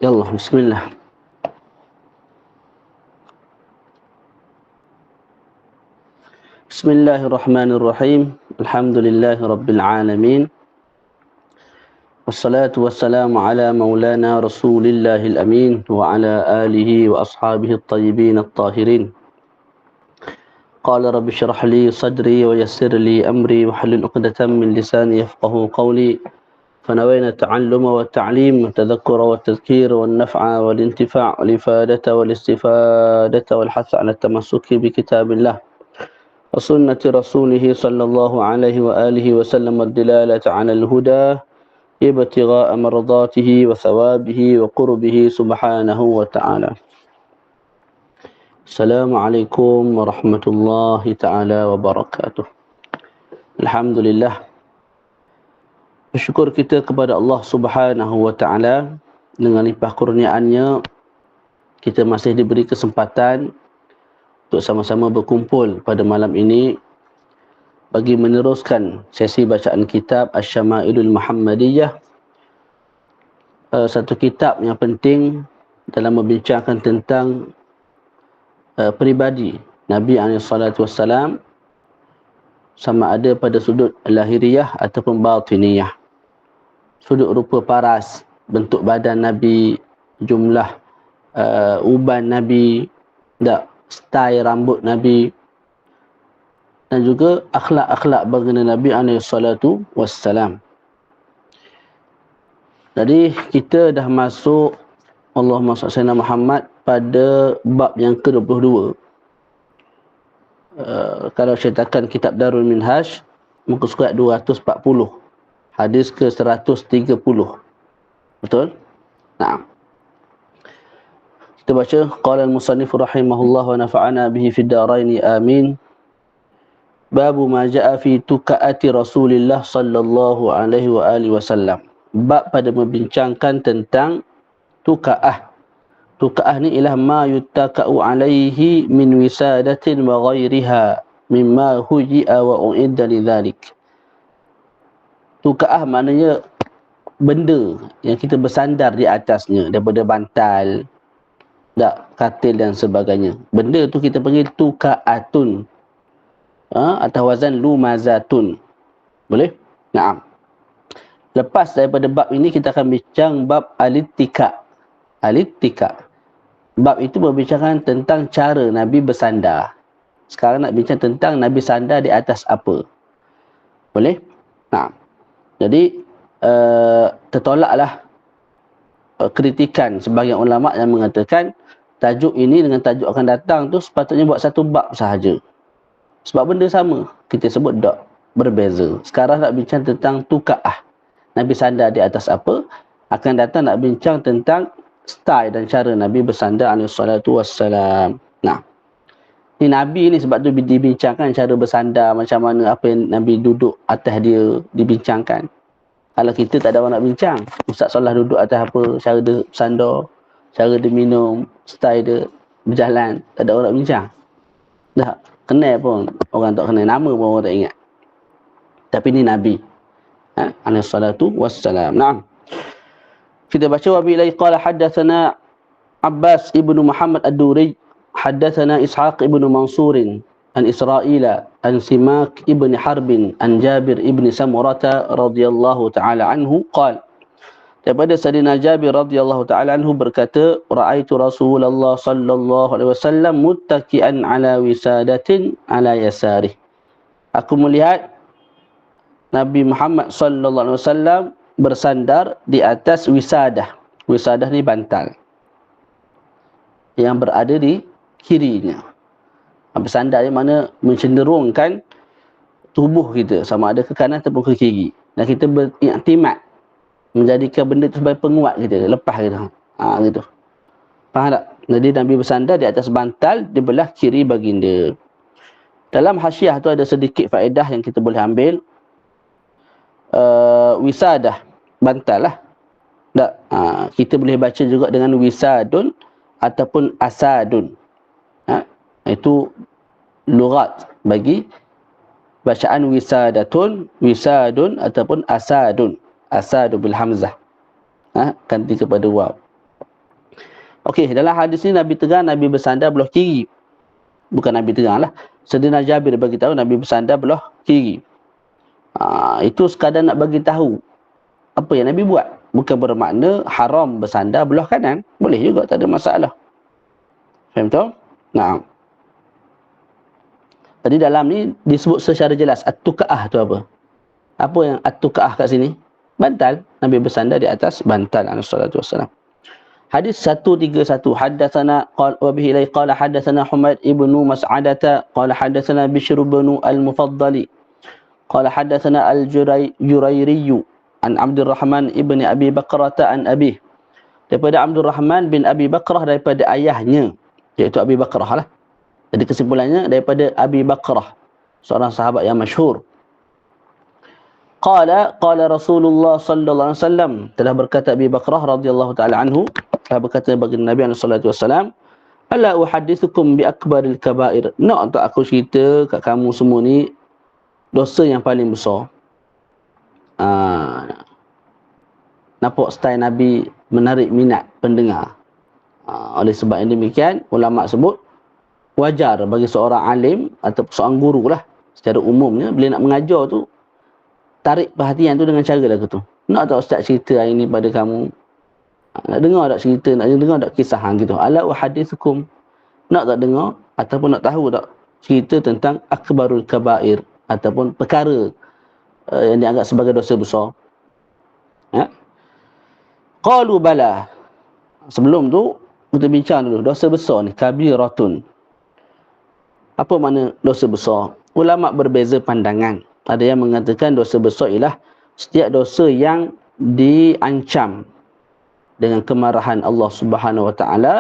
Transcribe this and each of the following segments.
Yallah, bismillah. Bismillahirrahmanirrahim. Alhamdulillahi rabbil alamin. Wassalatu wassalamu ala maulana Rasulillahil amin wa ala alihi wa ashabihi at-tayyibin at-tahirin. Qala rabbi shrah li sadri wa yassir li amri wa hlul 'uqdatam min lisani yafqahu qawli. فنوينا التعلم والتعليم والتذكر والتذكير والنفع والانتفاع والإفادة والاستفادة والحث على التمسك بكتاب الله وسنة رسوله صلى الله عليه وآله وسلم والدلالة على الهدى ابتغاء مرضاته وثوابه وقربه سبحانه وتعالى. السلام عليكم ورحمة الله تعالى وبركاته. الحمد لله. Bersyukur kita kepada Allah Subhanahu wa Ta'ala, dengan limpah kurniaannya kita masih diberi kesempatan untuk sama-sama berkumpul pada malam ini bagi meneruskan sesi bacaan kitab Asy-Syama'ilul Muhammadiyah, satu kitab yang penting dalam membincangkan tentang peribadi Nabi SAW, sama ada pada sudut lahiriah ataupun batiniyah. Sudut rupa paras, bentuk badan Nabi, jumlah uban Nabi, style rambut Nabi, dan juga akhlak-akhlak baginda Nabi SAW. Jadi kita dah masuk Allahumma salli ala Muhammad pada bab yang ke-22. Kalau cetakan kitab Darul Minhaj, muka surat 240, hadis ke-130. Betul? Nah, kita baca, qala al-musannif rahimahullah wa nafa'ana bihi fid dharain amin. Babu ma jaa fi tukaati Rasulillah sallallahu alaihi wa alihi wasallam. Bab pada membincangkan tentang tukaah. Tukaah ni ialah ma yuttaka'u alaihi min wisadatin wa ghairiha mimma huji'a wa u'idda lidzalik. Tukaah maknanya benda yang kita bersandar di atasnya, daripada bantal, katil dan sebagainya. Benda tu kita panggil tukaatun, atau wazan lumazatun. Boleh? Naam. Lepas daripada bab ini kita akan bincang bab alittika. Alittika. Bab itu berbincang tentang cara Nabi bersandar. Sekarang nak bincang tentang Nabi sandar di atas apa. Boleh? Naam. Jadi tertolaklah kritikan sebahagian ulama yang mengatakan tajuk ini dengan tajuk akan datang tu sepatutnya buat satu bab sahaja. Sebab benda sama, kita sebut tak berbeza. Sekarang nak bincang tentang tukaah. Nabi sandar di atas apa? Akan datang nak bincang tentang style dan cara Nabi bersandar alaihi salatu wassalam. Nah, ni Nabi ni sebab tu dibincangkan cara bersandar, macam mana, apa yang Nabi duduk atas dia dibincangkan. Kalau kita tak ada orang nak bincang, Ustaz Solah duduk atas apa, cara dia bersandar, cara dia minum, style dia berjalan, tak ada orang nak bincang. Dah kenal pun orang tak kenal, nama pun orang tak ingat. Tapi ni Nabi alaihi salatu wassalam. Naam. Kita baca wa billahi qala haddatsana Abbas ibnu Muhammad ad-Duri haddatsana Ishaq ibnu Mansur an Israila an Simak ibn Harbin an Jabir ibn Samurata radhiyallahu ta'ala anhu qala, daripada Sayyidina Jabir radhiyallahu ta'ala anhu berkata, ra'aitu Rasulullah sallallahu alaihi wasallam muttaki'an ala wisadatin ala yasarih. Aku melihat Nabi Muhammad sallallahu alaihi wasallam bersandar di atas wisadah. Wisadah ni bantal yang berada di kirinya. Bersandar ni mana mencenderungkan tubuh kita sama ada ke kanan ataupun ke kiri. Dan kita beriktimat, menjadikan benda itu sebagai penguat kita, lepas kita. Gitu. Faham tak? Jadi Nabi bersandar di atas bantal di belah kiri baginda. Dalam hasyiah tu ada sedikit faedah yang kita boleh ambil. Wisadah, bantal lah. Kita boleh baca juga dengan wisadun ataupun asadun. Itu lughat bagi bacaan wisadatun, wisadun ataupun asadun. Asadu bil hamzah. Ganti kepada waw. Okey, dalam hadis ni Nabi terang Nabi bersandar belah kiri. Bukan Nabi terang lah. Sayyidina Jabir bagi tahu Nabi bersandar belah kiri. Itu sekadar nak bagi tahu apa yang Nabi buat. Bukan bermakna haram bersandar belah kanan. Boleh juga, tak ada masalah. Faham tak? Nah. Tadi dalam ni disebut secara jelas at-tuqa'ah tu apa? Apa yang at-tuqa'ah kat sini? Bantal. Nabi bersandar di atas bantal alaihi salatu wassalam. Hadis 131 haddatsana wa bihi ilai qala haddatsana Humaid ibnu Mas'adata qala haddatsana Bishr ibn al-Mufaddali qala haddatsana al-Jurairi an Abdurrahman ibn Abi Bakrah an Abi, daripada Abdurrahman bin Abi Bakrah daripada ayahnya, iaitu Abi Bakrah lah. Jadi kesimpulannya daripada Abi Bakrah, seorang sahabat yang masyhur. Qala Rasulullah sallallahu alaihi wasallam, telah berkata Abi Bakrah radhiyallahu taala anhu, telah berkata bagi Nabi sallallahu alaihi wasallam, ala uhaddithukum bi akbaril kaba'ir, nak tak aku cerita kat kamu semua ni dosa yang paling besar. Nampak style Nabi menarik minat pendengar. Oleh sebab yang demikian, ulama sebut wajar bagi seorang alim atau seorang guru lah, secara umumnya bila nak mengajar tu, tarik perhatian tu dengan cara lagu tu. Nak tak ustaz cerita hari ni pada kamu? Nak dengar tak cerita? Nak dengar tak kisah gitu? Ala uhadithukum, nak tak dengar ataupun nak tahu tak cerita tentang akbarul kabair, ataupun perkara yang dianggap sebagai dosa besar? Qalu bala. Sebelum tu kita bincang dulu dosa besar ni, kabiratun. Apa makna dosa besar? Ulama berbeza pandangan. Ada yang mengatakan dosa besar ialah setiap dosa yang diancam dengan kemarahan Allah Subhanahu Wa Taala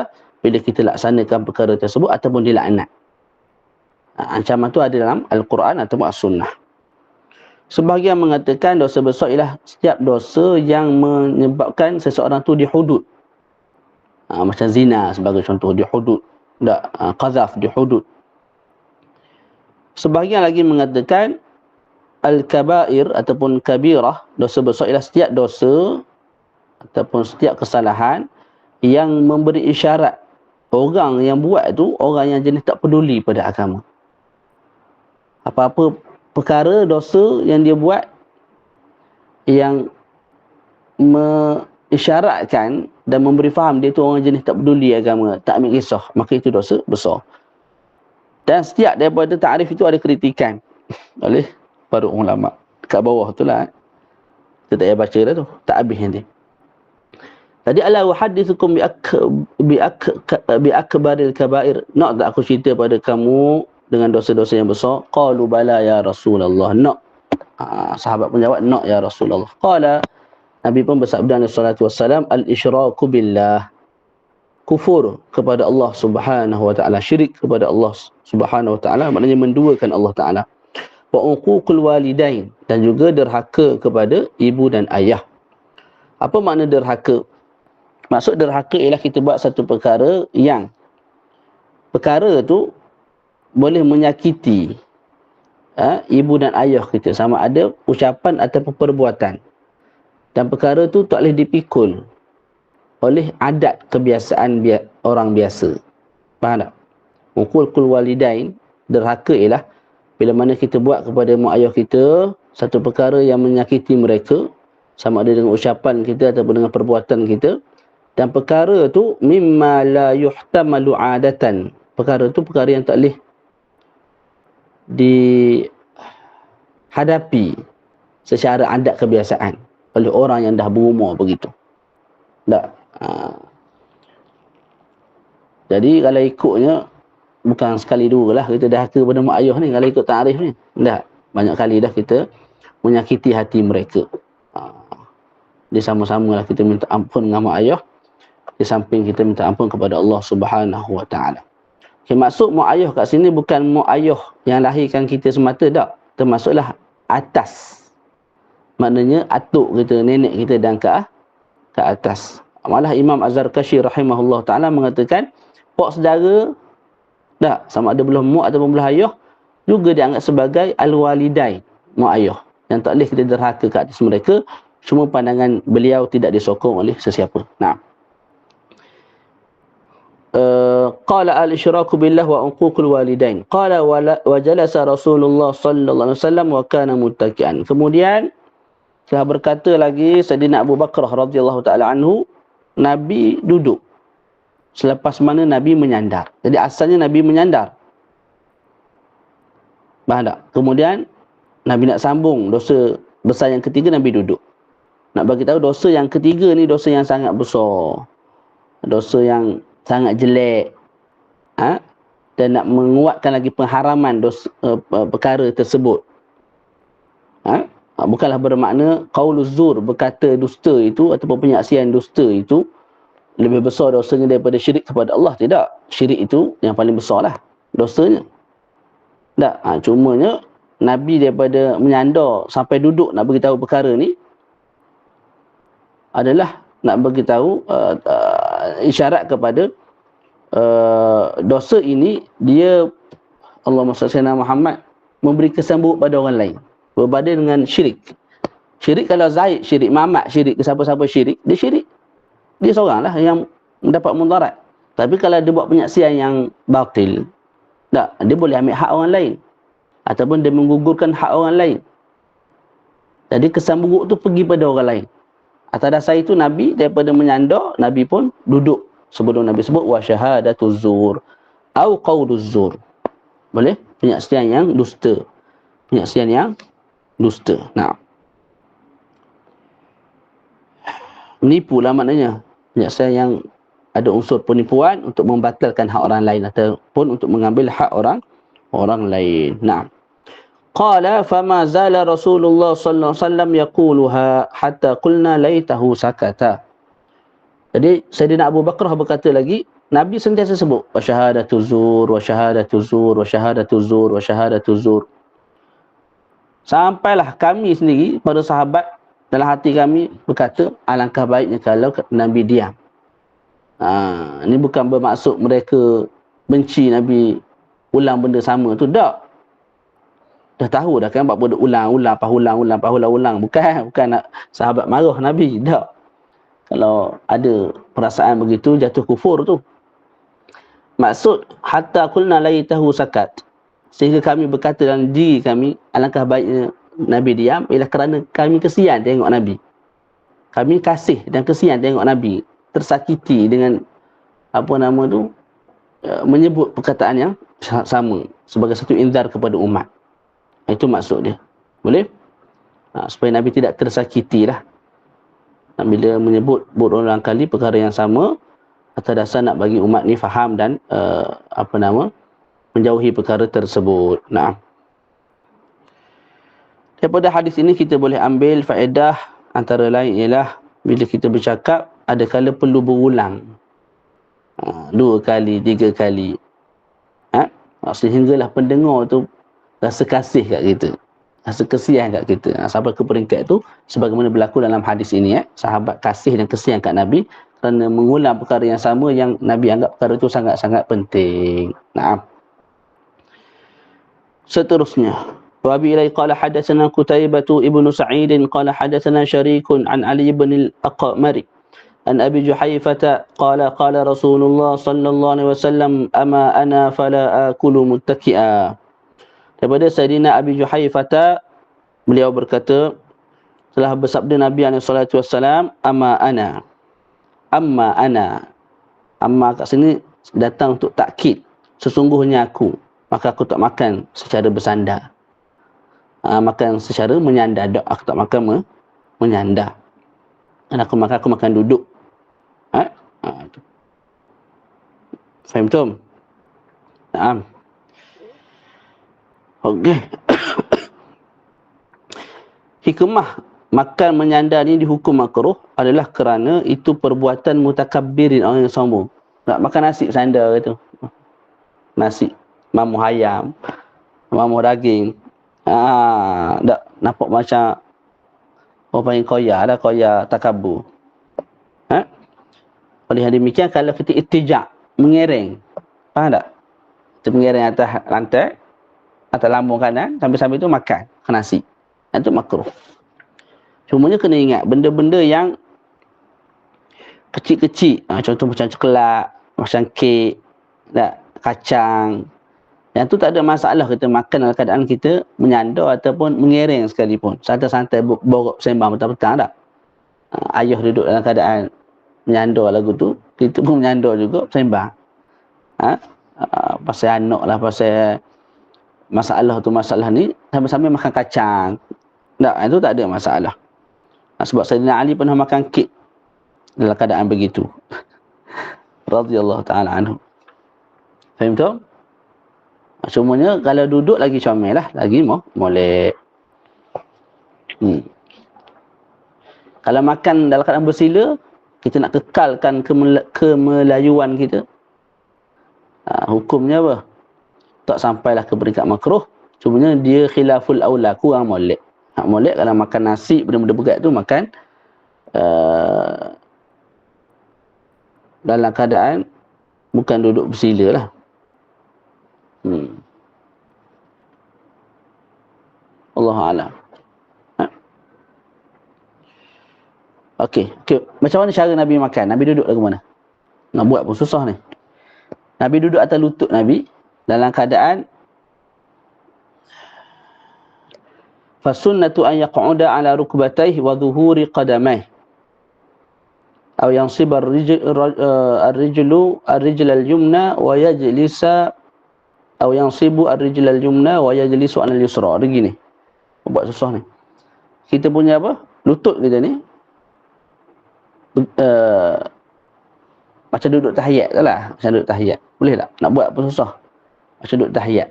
bila kita laksanakan perkara tersebut ataupun dilaknat. Ancaman tu ada dalam Al-Quran atau As-Sunnah. Sebahagian mengatakan dosa besar ialah setiap dosa yang menyebabkan seseorang tu dihudud. Macam zina sebagai contoh, dihudud. Qazaf, dihudud. Sebahagian lagi mengatakan al-kabair ataupun kabirah, dosa besar ialah setiap dosa ataupun setiap kesalahan yang memberi isyarat orang yang buat tu orang yang jenis tak peduli pada agama. Apa-apa perkara dosa yang dia buat yang mengisyaratkan dan memberi faham dia tu orang jenis tak peduli agama, tak ambil kisah, maka itu dosa besar. Dan setiap daripada ta'rif itu ada kritikan oleh para ulama. Dekat bawah tu lah. Kita tak payah baca dah tu. Tak habis nanti. Tadi ala uhadithukum bi akbaril kabair. Nak tak aku cerita pada kamu dengan dosa-dosa yang besar? Qalu bala ya Rasulullah. Nak. Sahabat pun jawab, nak ya Rasulullah. Qala, Nabi pun bersabda alaihi salatu wassalam, al-isyraku billah. Kufur kepada Allah Subhanahu Wa Taala, syirik kepada Allah Subhanahu Wa Taala, maknanya menduakan Allah Taala. Wa uququl walidain, dan juga derhaka kepada ibu dan ayah. Apa makna derhaka? Maksud derhaka ialah kita buat satu perkara yang perkara tu boleh menyakiti ibu dan ayah kita, sama ada ucapan ataupun perbuatan. Dan perkara tu tak boleh dipikul oleh adat kebiasaan orang biasa. Faham tak? Uququl walidain, derhaka ialah bila mana kita buat kepada mak ayah kita satu perkara yang menyakiti mereka, sama ada dengan ucapan kita ataupun dengan perbuatan kita, dan perkara tu mimma la yuhtamalu adatan. Perkara tu perkara yang tak boleh dihadapi secara adat kebiasaan oleh orang yang dah berumur begitu. Tak. Jadi kalau ikutnya bukan sekali dua lah kita dah haka pada mak ayah ni, kalau ikut ta'rif ni. Dah banyak kali dah kita menyakiti hati mereka. Dia sama-sama lah kita minta ampun dengan mak ayah, di samping kita minta ampun kepada Allah Subhanahu Wa Taala. Okay, maksud mak ayah kat sini bukan mak ayah yang lahirkan kita semata, tak. Termasuklah atas. Maknanya atuk kita, nenek kita dan ke atas. Malah Imam Az-Zarkashi rahimahullah ta'ala mengatakan pak saudara, tak, sama ada belah mak ataupun belah ayah, juga dianggap sebagai al-walidain, mak ayah, yang tak boleh kita derhaka ke atas mereka. Cuma pandangan beliau tidak disokong oleh sesiapa. Nah, qala al-isyraku billah wa uququl walidain. Qala wa jalasa Rasulullah sallallahu alaihi wasallam wa kana muttaki'an. Kemudian telah berkata lagi Sayyidina Abu Bakrah radhiyallahu taala anhu, Nabi duduk selepas mana Nabi menyandar. Jadi asalnya Nabi menyandar. Faham tak? Kemudian Nabi nak sambung dosa besar yang ketiga, Nabi duduk. Nak bagi tahu dosa yang ketiga ni dosa yang sangat besar. Dosa yang sangat jelek. Dan nak menguatkan lagi pengharaman dosa, perkara tersebut. Bukanlah bermakna qauluz zur, berkata dusta itu ataupun penyaksian dusta itu lebih besar dosanya daripada syirik kepada Allah. Tidak. Syirik itu yang paling besar lah dosanya. Tak. Cumanya Nabi daripada menyandar sampai duduk nak beritahu perkara ni adalah nak beritahu isyarat kepada dosa ini dia, Allahumma salli ala Muhammad, memberi kesan buruk pada orang lain berbanding dengan syirik. Syirik kalau Zaid syirik, Mamat syirik, ke siapa-siapa syirik, dia syirik. Dia seorang lah yang mendapat mudarat. Tapi kalau dia buat penyaksian yang batil, tak, dia boleh ambil hak orang lain. Ataupun dia menggugurkan hak orang lain. Jadi kesan buruk tu pergi pada orang lain. Atas dasar itu Nabi daripada menyandar, Nabi pun duduk. Sebelum Nabi sebut wa syahadatuz zur au qauluz zur. Boleh? Penyaksian yang dusta. Penyaksian yang dusta. Nah. Menipu lah maknanya. Penyaksian yang ada unsur penipuan untuk membatalkan hak orang lain ataupun untuk mengambil hak orang lain. Nah. Qala fama zala Rasulullah sallallahu alaihi wasallam yaquluha hatta qulna laitahu sakata. Jadi Sayyidina Abu Bakrah berkata lagi, Nabi sentiasa sebut wa syahadatuz zur wa syahadatuz zur wa syahadatuz zur wa syahadatuz zur. Sampailah kami sendiri, para sahabat, dalam hati kami berkata, alangkah baiknya kalau Nabi diam. Ini bukan bermaksud mereka benci Nabi ulang benda sama tu, tak. Dah tahu dah kan buat benda ulang. Bukan nak sahabat marah Nabi, tak. Kalau ada perasaan begitu, jatuh kufur tu. Maksud hatta qulna laitahu sakat, sehingga kami berkata dalam diri kami, alangkah baiknya Nabi diam, ialah kerana kami kesian tengok Nabi. Kami kasih dan kesian tengok Nabi tersakiti dengan menyebut perkataan yang sama sebagai satu inzar kepada umat. Itu maksud dia. Boleh? Supaya Nabi tidak tersakiti lah. Bila menyebut berulang kali perkara yang sama, atas dasar nak bagi umat ni faham dan menjauhi perkara tersebut. Nah. Daripada hadis ini kita boleh ambil faedah antara lain ialah bila kita bercakap ada kala perlu berulang. 2 kali, 3 kali. Sehinggalah pendengar tu rasa kasih kat kita. Rasa kesian kat kita. Sampai ke peringkat tu sebagaimana berlaku dalam hadis ini. Sahabat kasih dan kesian kat Nabi kerana mengulang perkara yang sama yang Nabi anggap perkara itu sangat-sangat penting. Nah. Seterusnya. Wa bi ilai qala hadatsana Qutaibah ibn Sa'id qala hadatsana Syarikun an Ali ibn al-Aqmari an Abi Juhayfah qala Rasulullah sallallahu alaihi wasallam ama ana fala akulu muttaki'a. Daripada Sayyidina Abi Juhayfah, beliau berkata, telah bersabda Nabi SAW, amma ana. Amma kat sini datang untuk takkid. Sesungguhnya aku. Maka aku tak makan secara bersandar. Makan secara menyandar. Aku tak makan menyandar. Dan aku makan duduk. Faham tu? Naam. Okey. Hikmah makan menyandar ni dihukum makruh adalah kerana itu perbuatan mutakabbirin, orang yang sombong. Nak makan nasi sandar gitu. Nasi mamuh ayam, mamuh daging. Tak nampak macam orang panggil koya takabur. Oleh yang demikian kalau kita ittija' mengereng. Faham tak? Kita mengereng atas lantai, atas lambung kanan, sambil-sambil tu makan nasi. Itu makruh. Cumanya kena ingat, benda-benda yang kecil-kecil, contoh macam coklat, Macam kek, tak, kacang. Yang tu tak ada masalah kita makan dalam keadaan kita menyandar ataupun mengereng sekalipun. Santai-santai borok sembang petang-petang tak. Ayah duduk dalam keadaan menyandar lagu tu, kita pun menyandar juga sembang. Pasal anak lah, pasal masalah tu masalah ni, sambil-sambil makan kacang. Tak, itu tak ada masalah. Sebab Sayyidina Ali pernah makan kek dalam keadaan begitu. Radhiyallahu ta'ala anhu. Faham tu? Semuanya kalau duduk lagi comel lah, lagi molek. Kalau makan dalam keadaan bersila, kita nak kekalkan kemelayuan kita. Hukumnya apa? Tak sampailah ke peringkat makruh. Cumanya dia khilaful aula, kurang molek. Nak molek kalau makan nasi, benda-benda berat tu makan dalam keadaan bukan duduk bersila lah. Allahu a'lam. Okey. Macam mana cara Nabi makan? Nabi duduk lagu mana? Nak buat pun susah ni. Nabi duduk atas lutut Nabi dalam keadaan fasunnatu an yaq'uda ala rukbatayhi wa dhuhuri qadamayhi aw yansiba ar-rijlu al-yumna wa yajlisa aw yansibu ar-rijla al-yumna wa yajlisu ala al-yusra. Begini. Buat susah ni. Kita punya apa? Lutut kita ni macam duduk tahiyat tu lah. Macam duduk tahiyat. Boleh tak? Nak buat apa susah? Macam duduk tahiyat.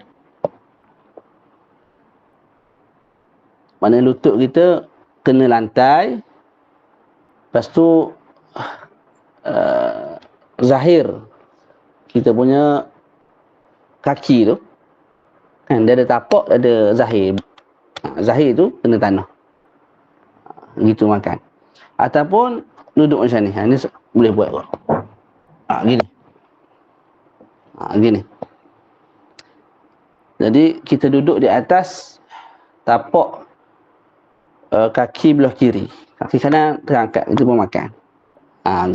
Mana lutut kita kena lantai. Lepas tu zahir kita punya kaki tu kan, dia ada tapak, ada zahir. Zahir tu kena tanah. Gitu makan. Ataupun duduk macam ni. Ni boleh buat kot. Gini. Gini. Jadi kita duduk di atas tapak kaki belah kiri. Kaki kanan terangkat, itu pun makan.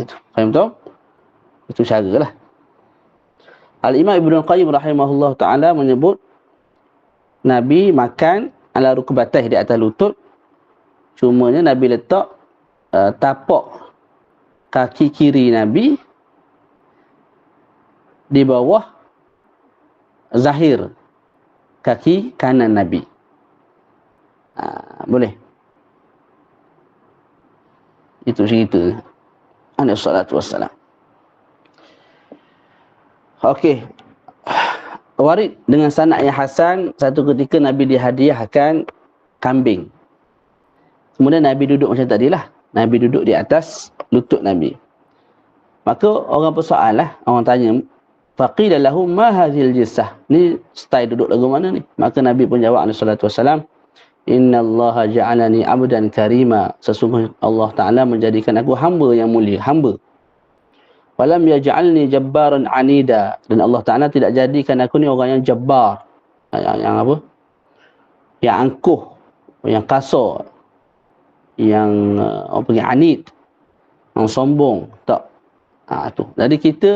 Gitu. Faham tu? Itu cara lah. Al-Imam Ibn Qayyim rahimahullah ta'ala menyebut Nabi makan ala rukbatah, di atas lutut. Cumanya Nabi letak tapak kaki kiri Nabi di bawah zahir kaki kanan Nabi. Boleh? Itu cerita alaihi salatu wassalam. Okey. Warid dengan sanad yang hasan, satu ketika Nabi dihadiahkan kambing. Kemudian Nabi duduk macam tadilah. Nabi duduk di atas lutut Nabi. Maka orang bersoal lah, orang tanya, faqila lahu ma hadhil jissah. Ni style duduk lagu mana ni? Maka Nabi pun jawab alaihi salatu wassalam, innallaha ja'alani 'abdan karima. Sesungguhnya Allah Taala menjadikan aku hamba yang mulia, hamba. Walam yaj'alni jabbaran 'anida. Dan Allah Taala tidak jadikan aku ni orang yang jabbar. Yang apa? Yang angkuh, yang kasar, yang apa panggil anid, yang sombong. Tak. Tu. Jadi kita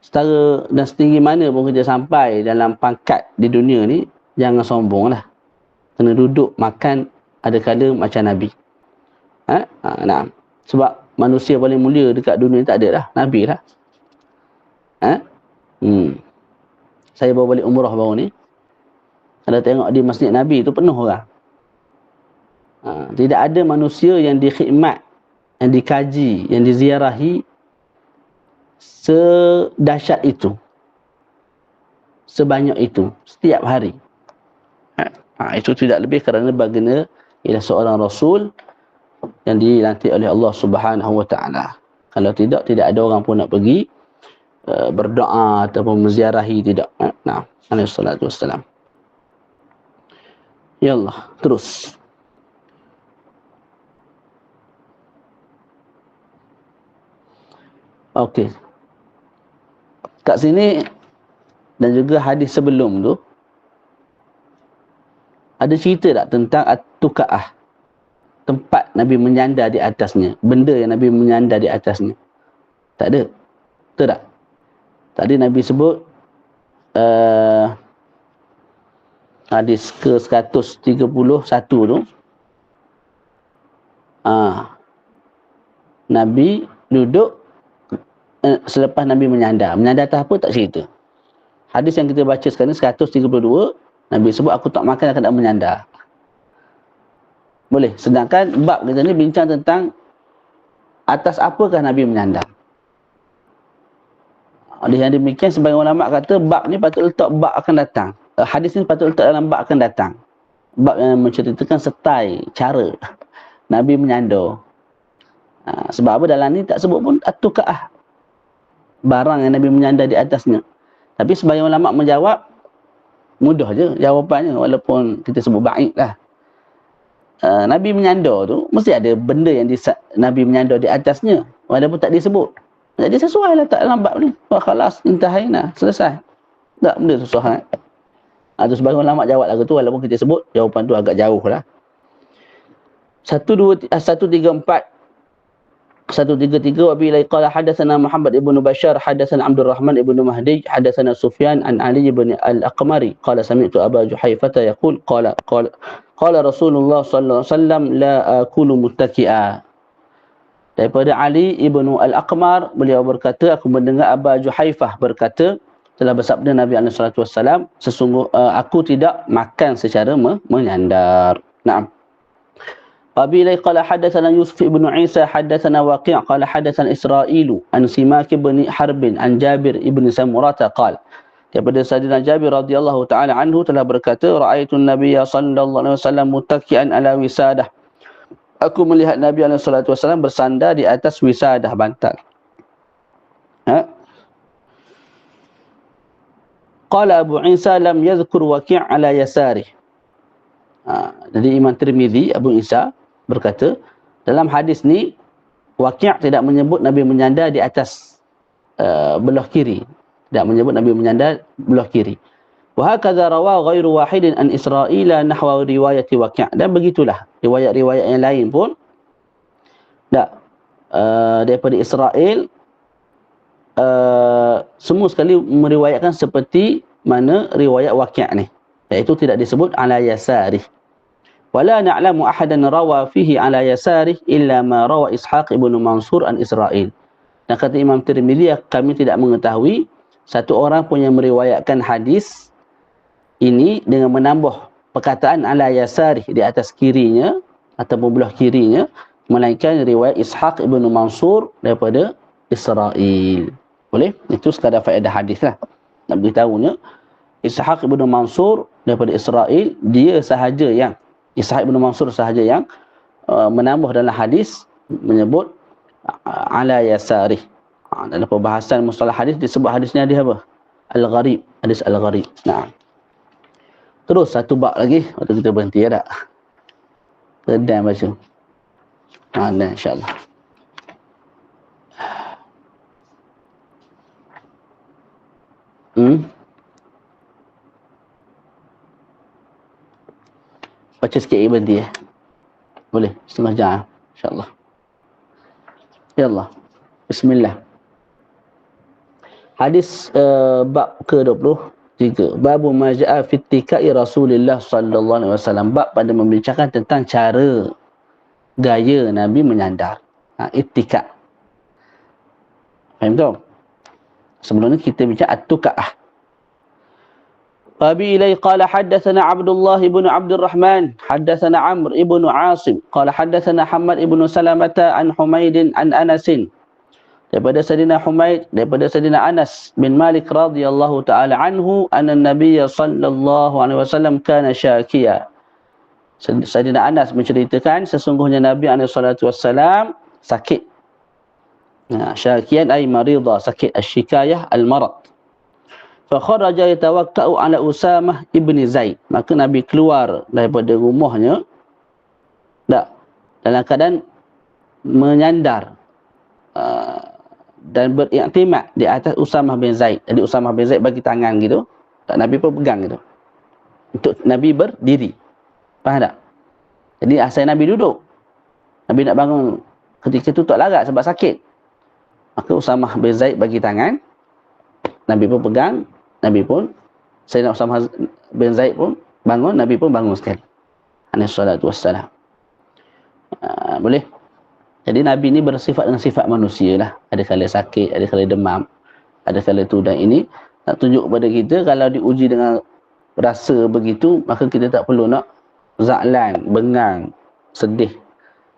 setara dan setinggi mana pun kita sampai dalam pangkat di dunia ni, jangan sombong lah. Kena duduk makan ada kala macam Nabi. Nah. Sebab manusia paling mulia dekat dunia ni tak ada lah, Nabi lah. Saya bawa balik umrah baru ni. Kalau tengok di masjid Nabi tu penuh orang. Tidak ada manusia yang dikhidmat, yang dikaji, yang diziarahi sedahsyat itu, sebanyak itu setiap hari. Itu tidak lebih kerana baginda ialah seorang Rasul yang dilantik oleh Allah Subhanahu Wa Taala. Kalau tidak ada orang pun nak pergi berdoa ataupun menziarahi, tidak. Alaihi salatu wassalam. Ya Allah, terus. Okey. Kat sini dan juga hadis sebelum tu ada cerita tak tentang at-tukaah, tempat Nabi menyandar di atasnya, benda yang Nabi menyandar di atasnya? Tak ada. Betul tak? Tadi Nabi sebut hadis ke 131 tu, Nabi duduk selepas Nabi menyandar. Menyandar atas apa tak cerita. Hadis yang kita baca sekarang 132, Nabi sebut aku tak makan akan tak menyandar. Boleh. Sedangkan bab kita ni bincang tentang atas apakah Nabi menyandar. Yang demikian sebagian ulama kata bab ni patut letak bab akan datang. Hadis ni patut letak dalam bab akan datang. Bab yang menceritakan setai, cara Nabi menyandar. Sebab apa dalam ni tak sebut pun atuka'ah, barang yang Nabi menyandar di atasnya. Tapi sebagian ulama menjawab mudah je jawapannya, walaupun kita sebut baik lah. Nabi menyandar tu mesti ada benda yang Nabi menyandar di atasnya, walaupun tak disebut. Jadi sesuai lah tak dalam bab ni. Wah khalas, intahaina, selesai. Tak benda susah sangat. Tu sebagian ulama jawab lagu tu, walaupun kita sebut jawapan tu agak jauh lah. 134 133 wa bi qala hadatsana Muhammad ibn Bashar hadatsana Abdul Rahman ibn Mahdi hadatsana Sufyan an Ali ibn al-Aqmari qala sami'tu Aba Juhaifah yaqul qala Rasulullah sallallahu alaihi wasallam la akulu muttaki'a. Daripada Ali ibn al-Aqmar, beliau berkata, aku mendengar Aba Juhaifah berkata, telah bersabda Nabi SAW, aku tidak makan secara menyandar. Naam. Wabilai qala hadatsana Yusuf ibn Isa hadatsana Waqi' qala hadatsana Israilu an Simak ibn Harbin an Jabir ibn Samurah qala, daripada Sayyidina Jabir radhiyallahu taala anhu telah berkata, ra'aitu an-nabiyya sallallahu alaihi wasallam muttaki'an ala wisadah. Aku melihat Nabi SAW bersandar di atas wisadah, bantal. Qala Abu Isa lam yadhkur Waqi' ala yasarih. Jadi Imam Tirmizi, Abu Isa berkata, dalam hadis ni Waqi' tidak menyebut Nabi menyandar di atas belah kiri. Tidak menyebut Nabi menyandar belah kiri. Wa hakadha rawa ghairu wahidin an Israila nahwa riwayat Waqi'. Dan begitulah riwayat-riwayat yang lain pun daripada Israel semua sekali meriwayatkan seperti mana riwayat Waqi' ni, iaitu tidak disebut ala yasarih. Wala na'lamu ahadan rawa fihi ala yasarih illa ma rawa Ishaq ibn Mansur an Israel. Dan kata Imam Tirmizi, kami tidak mengetahui satu orang pun yang meriwayatkan hadis ini dengan menambah perkataan ala yasarih di atas kirinya ataupun belah kirinya, melainkan riwayat Ishaq ibn Mansur daripada Israel. Boleh? Itu sekadar faedah hadis lah. Nak beritahunya, Ishaq ibn Mansur daripada Israel, dia sahaja yang Ishaq ibn Mansur sahaja yang menambah dalam hadis menyebut ala yasarih. Dalam perbahasan mustalah hadis disebut hadis ni hadis apa? Al-Gharib, hadis Al-Gharib. Nah. Terus satu bab lagi, waktu kita berhenti ya tak? Kedai baca. Nah, insya-Allah. Baca sikit lagi berhenti ya. Boleh, setengah jam insya-Allah. Ya Allah. Bismillah. Hadis bab ke-23. Bab ma jaa fi ittikai Rasulullah sallallahu alaihi wasallam. Bab pada membincangkan tentang cara gaya Nabi menyandar. Ittika. Faham tak? Sebelum ni kita bincang at-tuka'ah. Abi ilai qala haddatsana Abdullah ibn Abdul Rahman haddatsana Amr ibn Asim qala haddatsana Hamad ibn Salamata an Humaid an Anas, daripada Sayyidina Humaid daripada Sayyidina Anas bin Malik radhiyallahu taala anhu anna Nabiy sallallahu alaihi wasallam kana syakiya. Sayyidina Anas menceritakan sesungguhnya Nabi alaihi salatu wasallam sakit. Syakiyan ay marida, sakit, asyikayah al-marad. Fa kharaja yatawakka'u ala Usamah ibn Zaid. Maka Nabi keluar daripada rumahnya dalam keadaan menyandar dan beriktimad di atas Usamah bin Zaid. Jadi Usamah bin Zaid bagi tangan gitu, tak, Nabi pun pegang gitu untuk Nabi berdiri. Faham tak? Jadi asal Nabi duduk, Nabi nak bangun ketika tu tak larat sebab sakit. Maka Usamah bin Zaid bagi tangan Nabi pun pegang, Nabi pun, Sayyidina Usama bin Zaid pun bangun, Nabi pun bangun sekali. Alaihi salatu wassalam. Boleh? Jadi Nabi ni bersifat dengan sifat manusia lah. Ada kala sakit, ada kala demam, ada kala tu, dan ini nak tunjuk kepada kita kalau diuji dengan rasa begitu, maka kita tak perlu nak za'lan, bengang, sedih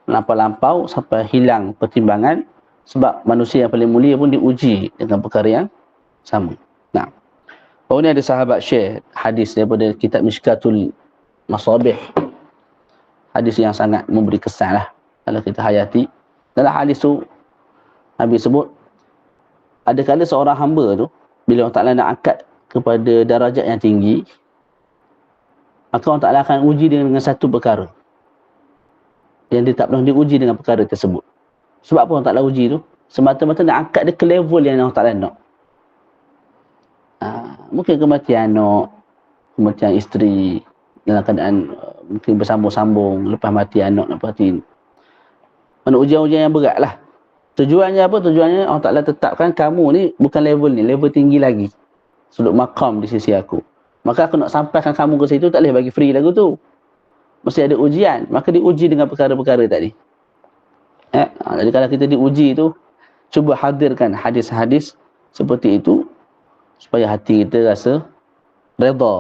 lampau-lampau sampai hilang pertimbangan, sebab manusia yang paling mulia pun diuji dengan perkara yang sama. Nah, baru ni ada sahabat share hadis daripada kitab Mishkatul Masabih. Hadis yang sangat memberi kesan lah kalau kita hayati. Dalam hadis tu Nabi sebut, ada kala seorang hamba tu bila Allah Ta'ala nak angkat kepada darajat yang tinggi, maka Allah Ta'ala akan uji dengan satu perkara yang dia tak pernah diuji dengan perkara tersebut. Sebab apa Allah Ta'ala uji tu? Semata-mata nak angkat dia ke level yang Allah Ta'ala nak. Mungkin kematian anak, kematian isteri, dalam keadaan mungkin bersambung-sambung, lepas mati anak, lepas mati. Mana ujian-ujian yang berat lah. Tujuannya apa? Tujuannya Allah Ta'ala tetapkan kamu ni bukan level ni, level tinggi lagi. Sudut maqam di sisi aku. Maka aku nak sampaikan kamu ke situ, tak boleh bagi free lagu tu. Mesti ada ujian. Maka diuji dengan perkara-perkara tadi. Jadi kalau kita diuji tu, cuba hadirkan hadis-hadis seperti itu, supaya hati kita rasa redha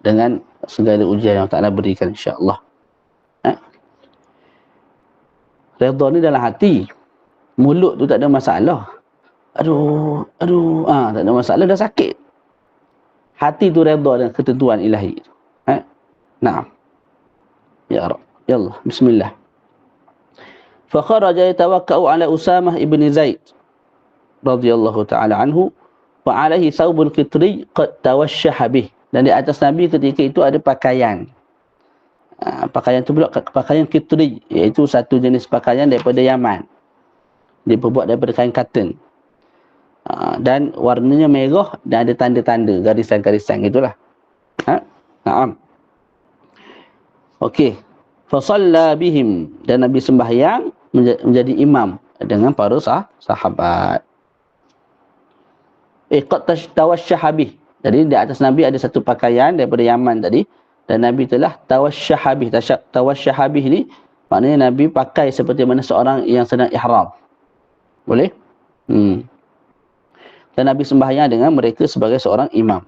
dengan segala ujian yang Allah Ta'ala berikan, insya-Allah. Redha ni dalam hati. Mulut tu tak ada masalah. Aduh, tak ada masalah, dah sakit. Hati tu redha dengan ketentuan ilahi. Naam. Ya Rabb. Yallah, bismillah. Fa kharaja yatawakka'u ala Usamah ibn Zaid radhiyallahu ta'ala anhu wa alaihi thawbun qitri qad tawashshaha bih. Dan di atas Nabi ketika itu ada pakaian. Pakaian tu pula pakaian qitri, iaitu satu jenis pakaian daripada Yaman. Dia berbuat daripada kain katun. Dan warnanya merah dan ada tanda-tanda, garisan-garisan gitulah. Naam. Okey. Fa shalla bihim, dan Nabi sembahyang menjadi imam dengan para sahabat. Qad tawashshaha bih. Jadi di atas Nabi ada satu pakaian daripada Yaman tadi, dan Nabi telah tawashshaha bih. Tawashshaha bih ni maknanya Nabi pakai seperti mana seorang yang sedang ihram. Boleh? Dan Nabi sembahyang dengan mereka sebagai seorang imam.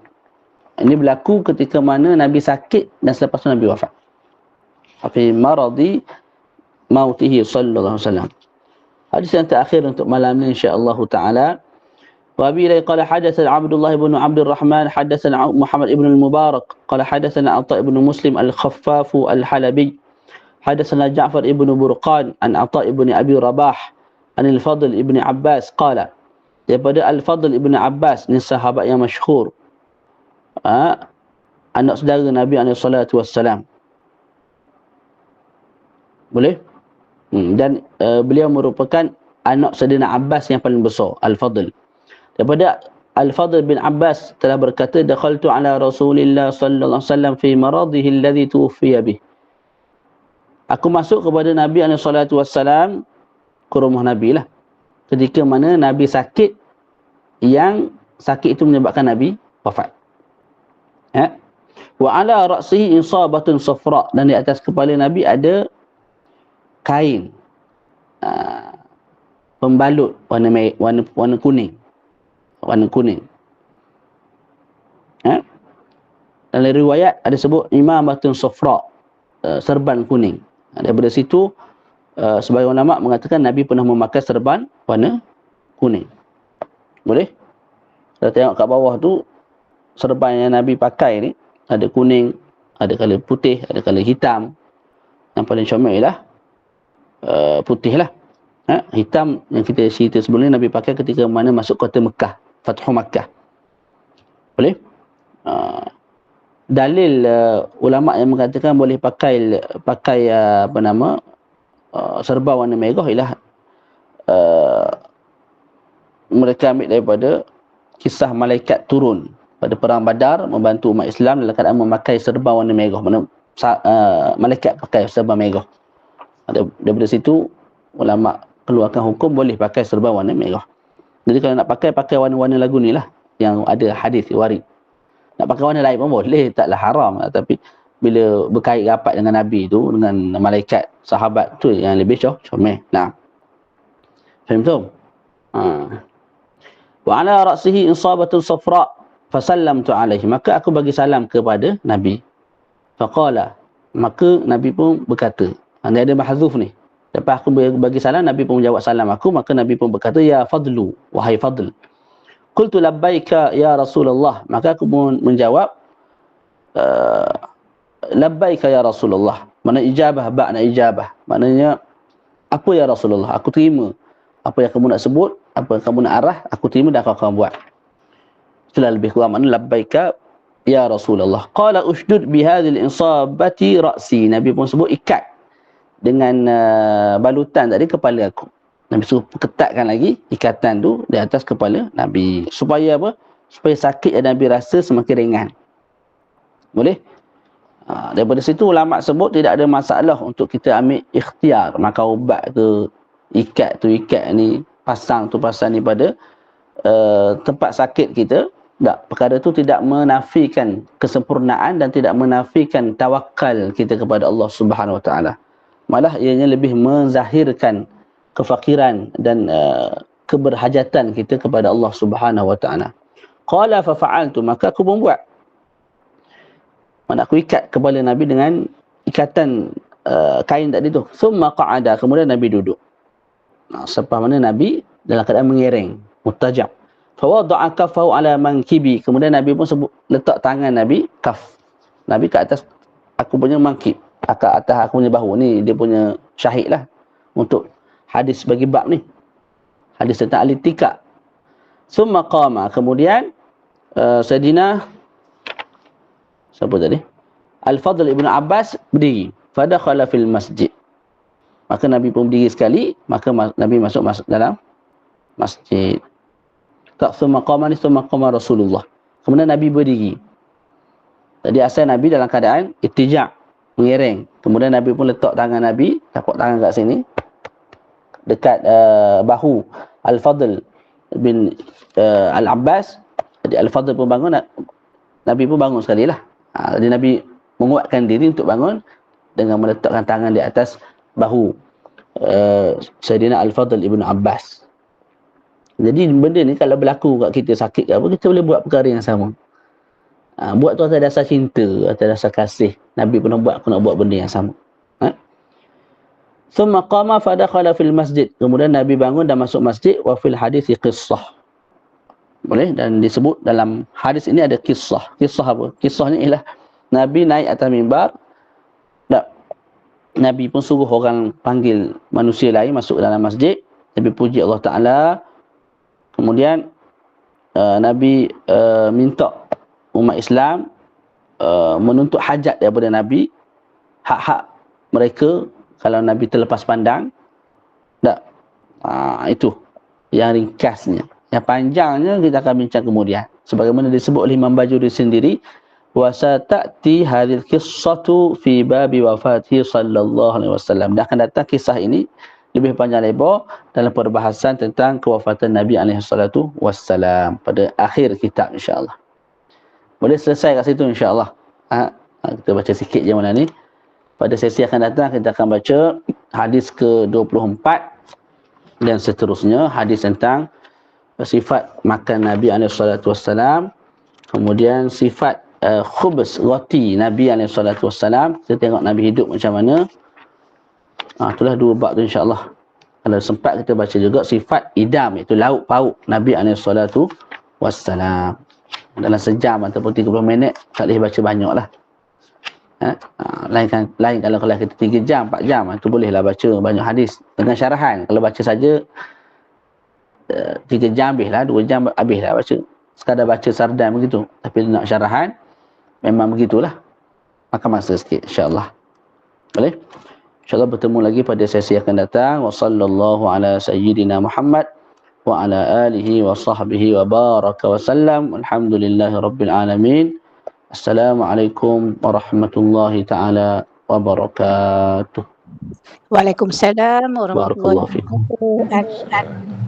Ini berlaku ketika mana Nabi sakit dan selepas itu Nabi wafat. Fi maradi mautihi sallallahu alaihi wasallam. Hadis yang terakhir untuk malam ini, insya-Allah taala. Wa bi la qala hadatsana Abdullah ibn Abdul Rahman hadatsana Muhammad ibn al-Mubarak qala hadatsana Atha ibn Muslim al-Khaffaf al-Halabi hadatsana Ja'far ibn Burqan an Atha ibn Abi Rabah an al-Fadl ibn Abbas qala, daripada al-Fadl ibn Abbas, ni sahabat yang masyhur, anak saudara Nabi alaihi salatu wassalam. Boleh? Dan beliau merupakan anak Saidina Abbas yang paling besar, Al-Fadl. Daripada Al-Fadl bin Abbas telah berkata, dakhaltu ala Rasulillah sallallahu alaihi wasallam fi maradhihi alladhi tuwfiya bih. Aku masuk kepada Nabi alaihi salatu wassalam, ke rumah Nabi lah, ketika mana Nabi sakit, yang sakit itu menyebabkan Nabi wafat. Wa ala ra'sihi isabatun safra, dan di atas kepala Nabi ada kain pembalut warna kuning. Dalam riwayat ada sebut imamatun safra, serban kuning. Daripada situ sebagian ulama mengatakan Nabi pernah memakai serban warna kuning. Boleh? Kita tengok kat bawah tu, serban yang Nabi pakai ni ada kuning, ada colour putih, ada colour hitam. Yang paling comel ialah putih lah. Hitam yang kita cerita sebelum ni Nabi pakai ketika mana masuk kota Mekah, Fathu Makkah. Boleh? Dalil ulama yang mengatakan boleh pakai serba warna merah ialah mereka ambil daripada kisah malaikat turun pada perang Badar membantu umat Islam dalam keadaan memakai serba warna merah. Malaikat pakai serba merah. Daripada situ ulama keluarkan hukum boleh pakai serban warna merah. Jadi kalau nak pakai warna-warna lagu ni lah. yang ada hadis warid. Nak pakai warna lain pun boleh, taklah haram. Tapi bila berkait rapat dengan Nabi tu, dengan malaikat, sahabat tu yang lebih comel. Nah, faham tu? Wa ala ra'sihi isabatun safra fasallamtu alaihi. Maka aku bagi salam kepada Nabi. Faqala, maka Nabi pun berkata, dia ada mahzuf ni. Lepas aku bagi salam, Nabi pun menjawab salam aku, maka Nabi pun berkata, ya Fadlu, wahai Fadl. Qultu labbaika ya Rasulullah. Maka aku pun menjawab, labbaika ya Rasulullah. Makna ijabah, ba'na ijabah. Maknanya, apa ya Rasulullah? Aku terima. Apa yang kamu nak sebut, apa yang kamu nak arah, aku terima dan akan buat. Itulah lebih kurang makna labbaika ya Rasulullah. Qala ushdud bihadhil insabati ra'si. Nabi pun sebut ikat dengan balutan tadi kepala aku. Nabi suruh ketatkan lagi ikatan tu di atas kepala Nabi. Supaya apa? Supaya sakit yang Nabi rasa semakin ringan. Boleh? Daripada situ ulama sebut tidak ada masalah untuk kita ambil ikhtiar. Makan ubat ke, ikat ni, pasang ni pada tempat sakit kita. Tak, perkara itu tidak menafikan kesempurnaan dan tidak menafikan tawakal kita kepada Allah Subhanahu Wa Taala. Malah ianya lebih menzahirkan kefakiran dan keberhajatan kita kepada Allah Subhanahu Wa Taala. Qala fa fa'altu, maka aku pun buat. Mana aku ikat kepala Nabi dengan ikatan kain tadi tu. Thumma qa'ada, kemudian Nabi duduk. Selepas mana Nabi dalam keadaan mengereng, mutajab. Fa wada'a kaffahu ala mankibi, kemudian Nabi pun letak tangan Nabi kaf. Nabi kat atas aku punya mankib, atas aku punya bahu ni, dia punya syahid lah untuk hadis bagi bab ni. Hadis tentang al-ittika. Summa qama, kemudian Sayyidina siapa tadi? Al-Fadl ibn Abbas berdiri. Fadakhala fil masjid. Maka Nabi pun berdiri sekali, maka Nabi masuk dalam masjid. Tak summa qama ni summa qama Rasulullah. Kemudian Nabi berdiri. Tadi asal Nabi dalam keadaan ittija', mengereng. Kemudian Nabi pun letak tangan Nabi, tapak tangan kat sini, dekat bahu Al-Fadl bin Al-Abbas. Jadi Al-Fadl pun bangun, Nabi pun bangun sekali lah. Jadi Nabi menguatkan diri untuk bangun dengan meletakkan tangan di atas bahu Sayyidina Al-Fadl ibn Abbas. Jadi benda ni kalau berlaku kat kita sakit ke apa, kita boleh buat perkara yang sama. Buat tu atas dasar cinta, atas dasar kasih. Nabi pernah buat, aku nak buat benda yang sama. Thumma qama fadakhala fil masjid. Kemudian Nabi bangun dan masuk masjid. Wa fil hadis qissah. Boleh? Dan disebut dalam hadis ini ada kisah. Kisah apa? Kisahnya ialah Nabi naik atas mimbar. Nabi pun suruh orang panggil manusia lain masuk dalam masjid. Nabi puji Allah Ta'ala. Kemudian Nabi minta umat Islam menuntut hajat daripada Nabi. Hak-hak mereka kalau Nabi terlepas pandang. Tak. Itu yang ringkasnya. Yang panjangnya kita akan bincang kemudian. Sebagaimana disebut oleh Imam Bajuri sendiri, wa sata'ti hadhil qissatu fi babi wafatihi sallallahu alaihi wasallam. Dan akan datang kisah ini lebih panjang lebar dalam perbahasan tentang kewafatan Nabi alaihi salatu wassalam pada akhir kitab insya-Allah. Boleh selesai kat situ insya-Allah. Kita baca sikit je malam ni. Pada sesi akan datang kita akan baca hadis ke-24 dan seterusnya, hadis tentang sifat makan Nabi SAW, kemudian sifat khubz, roti Nabi SAW. Kita tengok Nabi hidup macam mana. Itulah dua bab tu insya-Allah. Kalau sempat kita baca juga sifat idam, iaitu lauk pauk Nabi SAW. Dalam sejam ataupun 30 minit tak boleh baca banyak lah. Lain kalau kita 3 jam, 4 jam, itu bolehlah baca banyak hadis dengan syarahan. Kalau baca saja 3 jam habislah, 2 jam habislah baca. Sekadar baca sardan begitu. Tapi nak syarahan, memang begitulah. Makan masa sikit insya-Allah. Boleh? InsyaAllah bertemu lagi pada sesi akan datang. Wa sallallahu ala sayyidina Muhammad wa ala alihi wa sahbihi wa baraka wa sallam. Alhamdulillahi rabbil alamin. Assalamualaikum warahmatullahi ta'ala wabarakatuh. Waalaikumsalam warahmatullahi wabarakatuh.